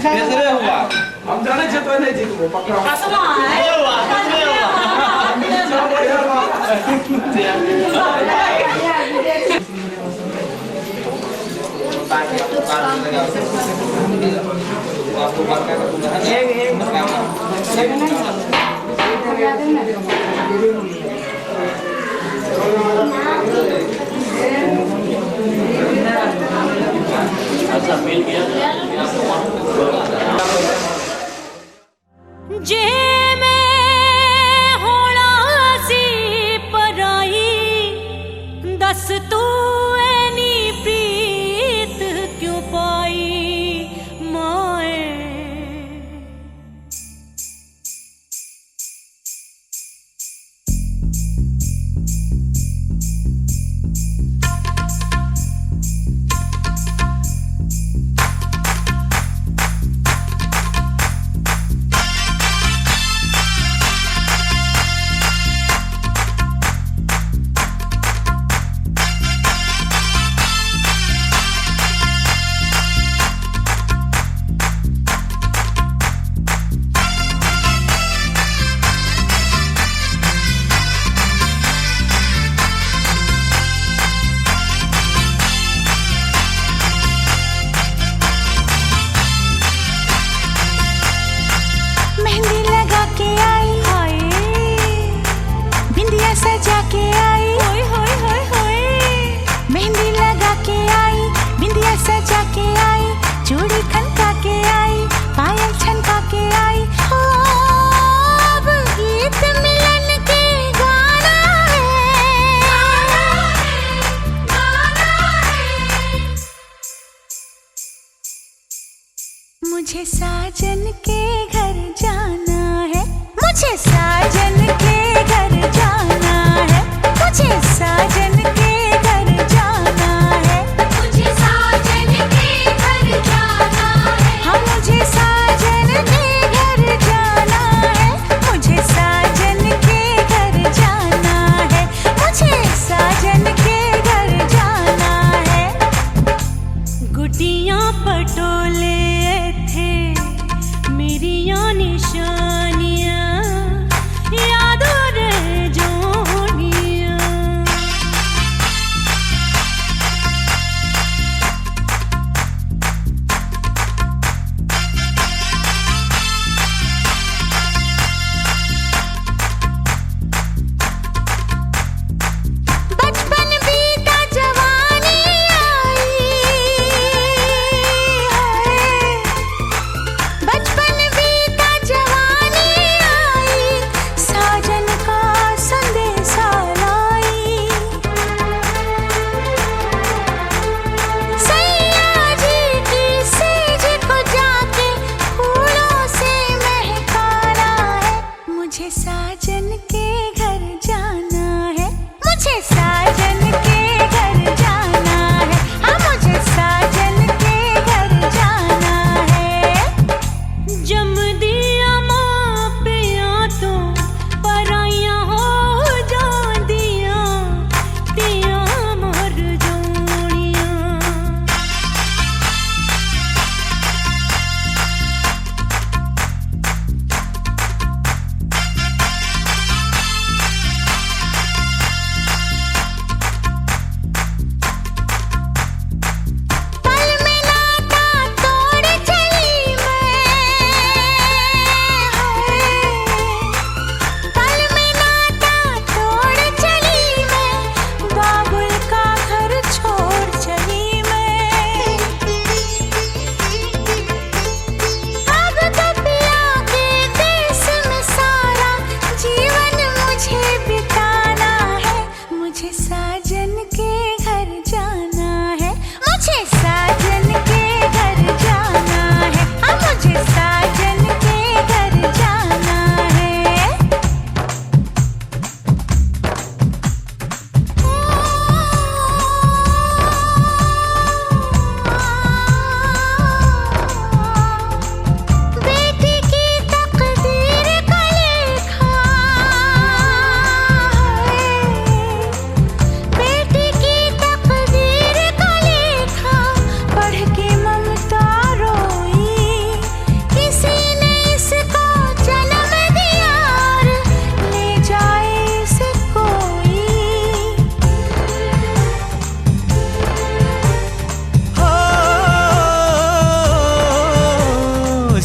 कैसे हुआ? हम जाने छे तो नहीं जीतबो पकड़ो। जे मैं होना सी पराई दस तू ऐनी प्रीत क्यों पाई माए। मेहंदी लगा के आई हाय, बिंदिया सजा के आई होय होय होय होय। मेहंदी लगा के आई, बिंदिया सजा के आई, चूड़ी खनका के आई, पायल छनका के आई। हो अब गीत मिलन के गाना है। मुझे साजन के घर जाना है, मुझे साजन के घर जाना है, मुझे साजन के घर जाना है, मुझे साजन के घर जाना है। हाँ मुझे साजन के घर जाना है, मुझे साजन के घर जाना है, मुझे साजन के घर जाना है। गुटियां पटोले थे मेरी निशानियां यादों रह जोनियां। बचपन बीता जवानी आई हाय,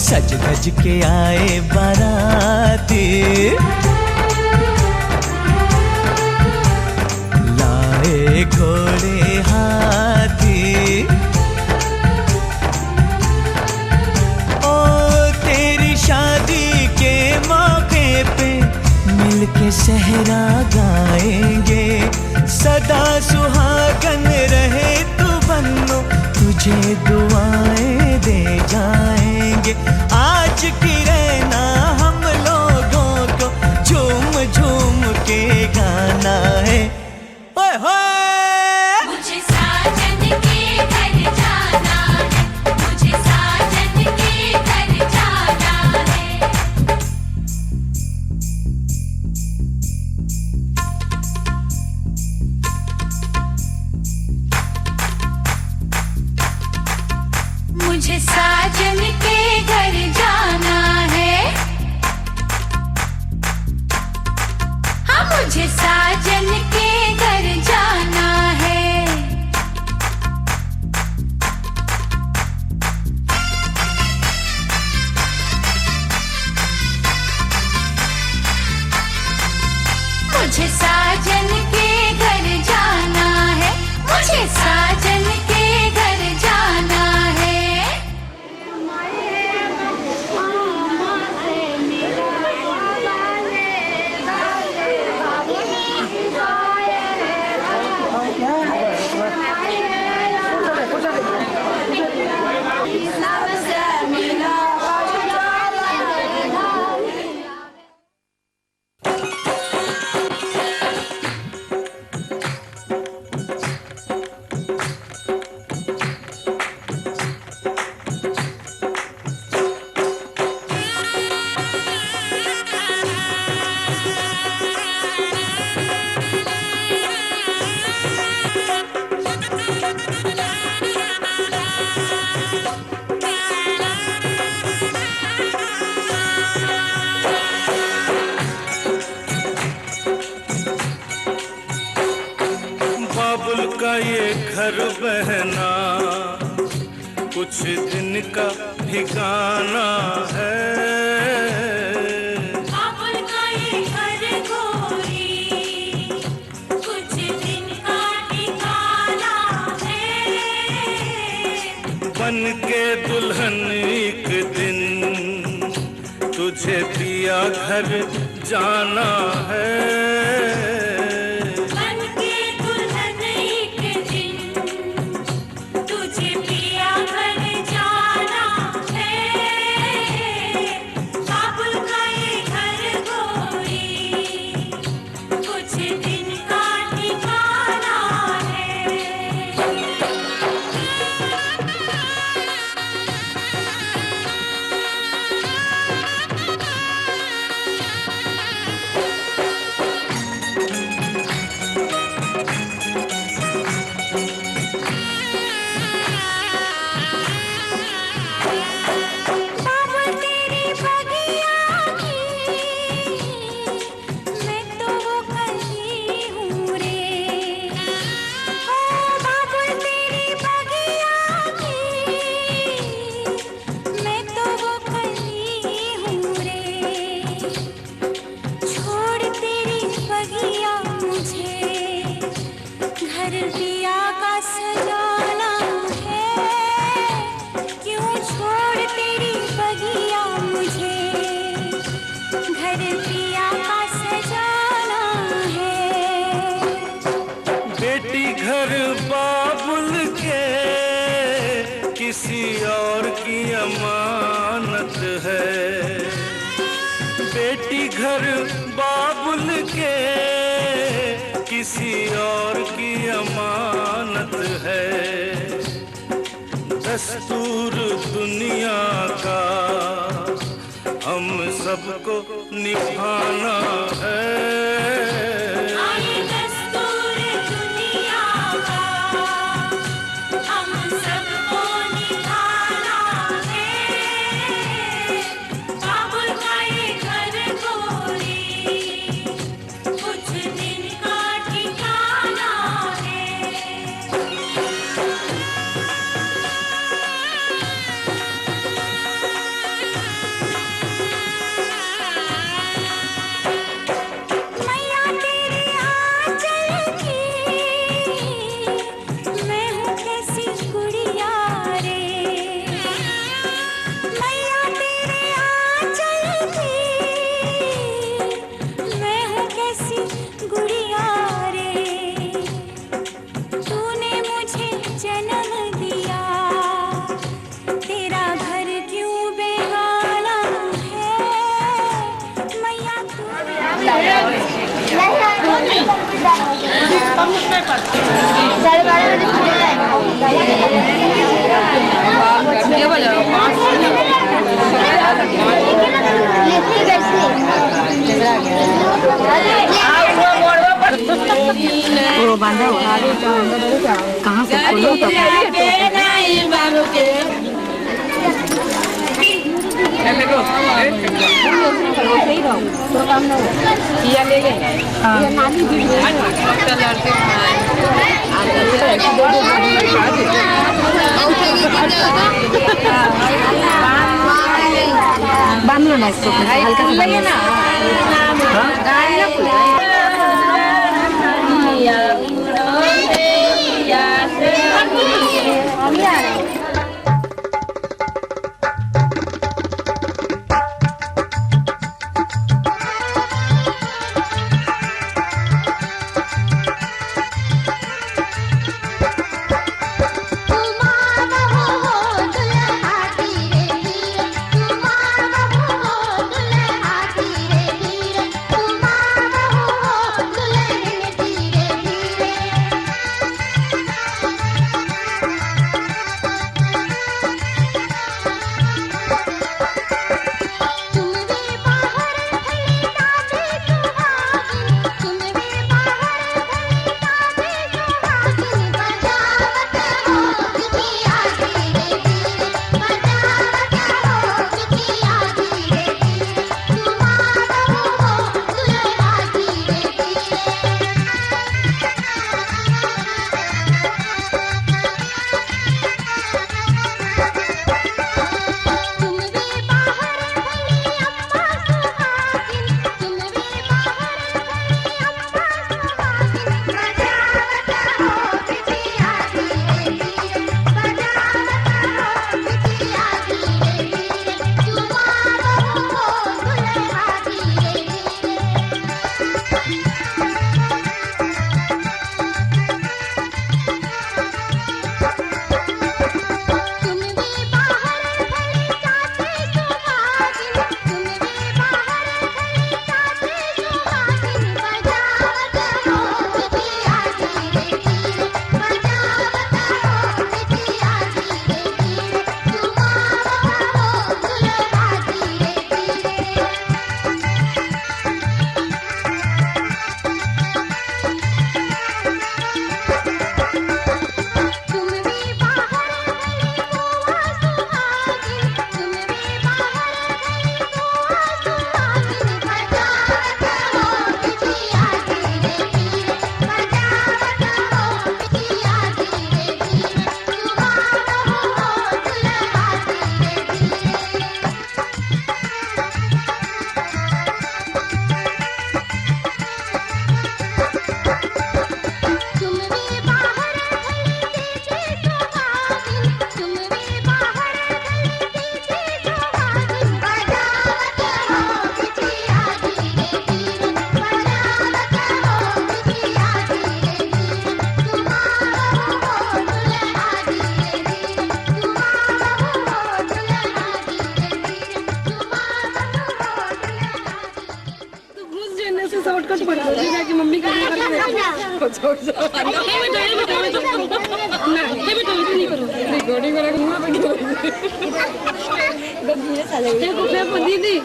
सज धज के आए बाराती, लाए घोड़े हाथी। ओ तेरी शादी के मौके पे मिलके सहरा गाएंगे, सदा सुहागन रहे तू बन्नो, तुझे दुआएं दे जाएंगे। आज की रहना हम लोगों को झूम झूम के गाना है। ओए होए मुझे साजन के घर जाना है, मुझे साजन के घर जाना है। मुझे साजन के घर जाना है, हाँ मुझे साजन के घर जाना है। मुझे साजन के घर जाना है, मुझे साजन के घर जाना है। बाबुल का ये घर बहना कुछ दिन का ठिकाना है। बाबुल का ये घर गोरी कुछ दिन का ठिकाना है। बन के दुल्हन एक दिन तुझे पिया घर जाना है। किसी और की अमानत है। बेटी घर बाबुल के किसी और की अमानत है। दस्तूर दुनिया का हम सबको निभाना है। वो बांधा हुआ कहाँ से खोलो तो ले गए बांध लो ना इसको हल्का लगे ना मम्मी का दीदी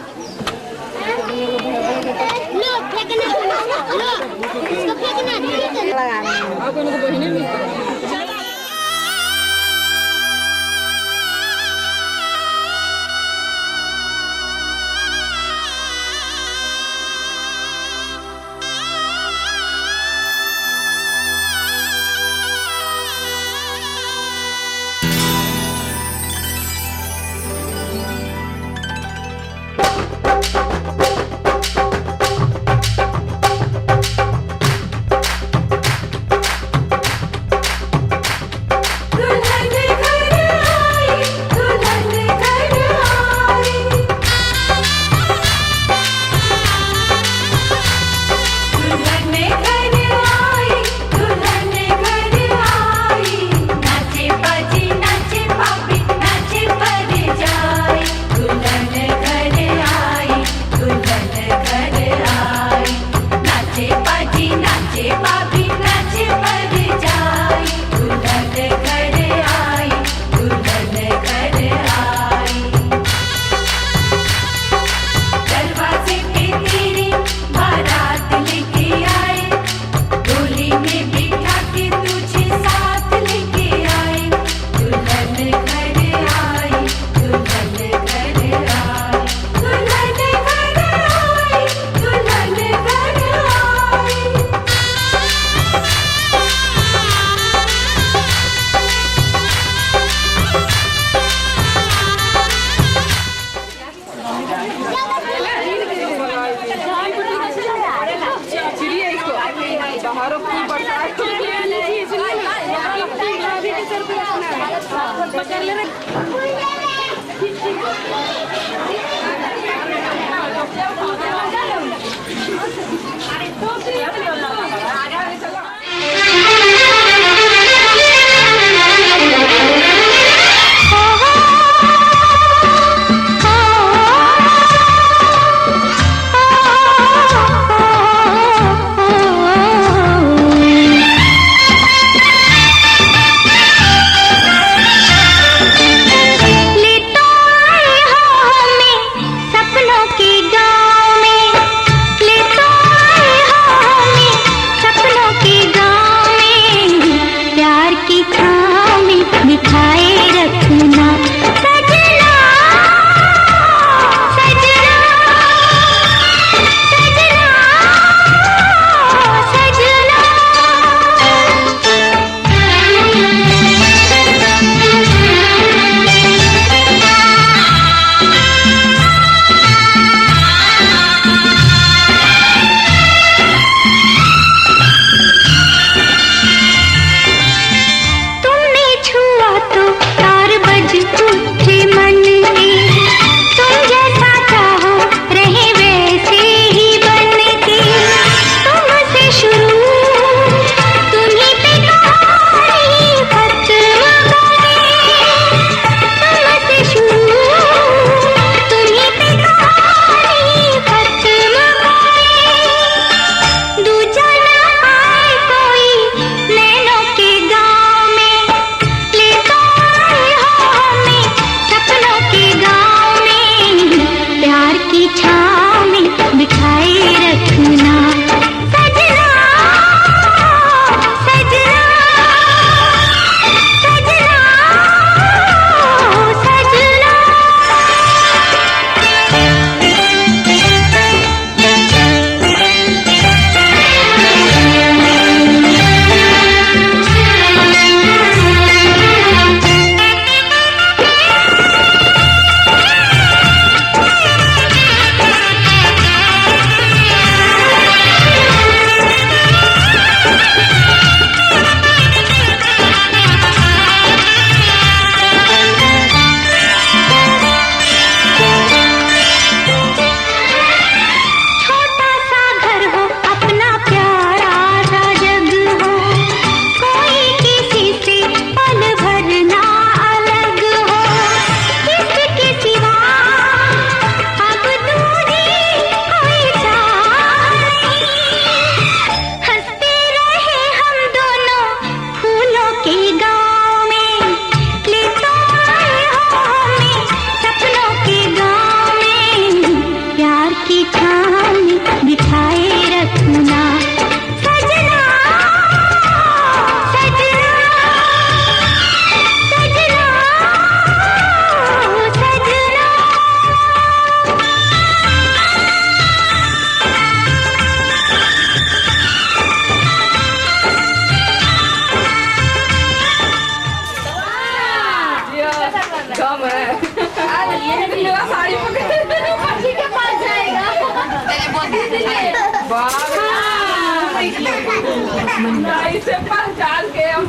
इसे पहचान के हम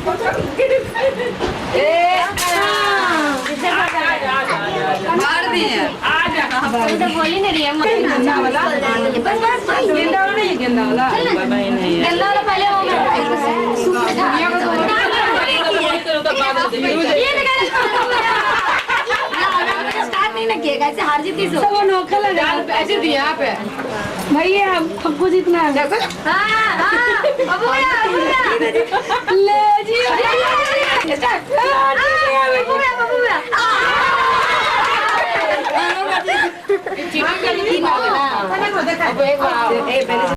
मार दिए। तो बोली नहीं रही है गेंदा वाला पहले कैसे हार जीती ऐसे दिए यहाँ पे भैया हमको जीतना है। ले जी पहले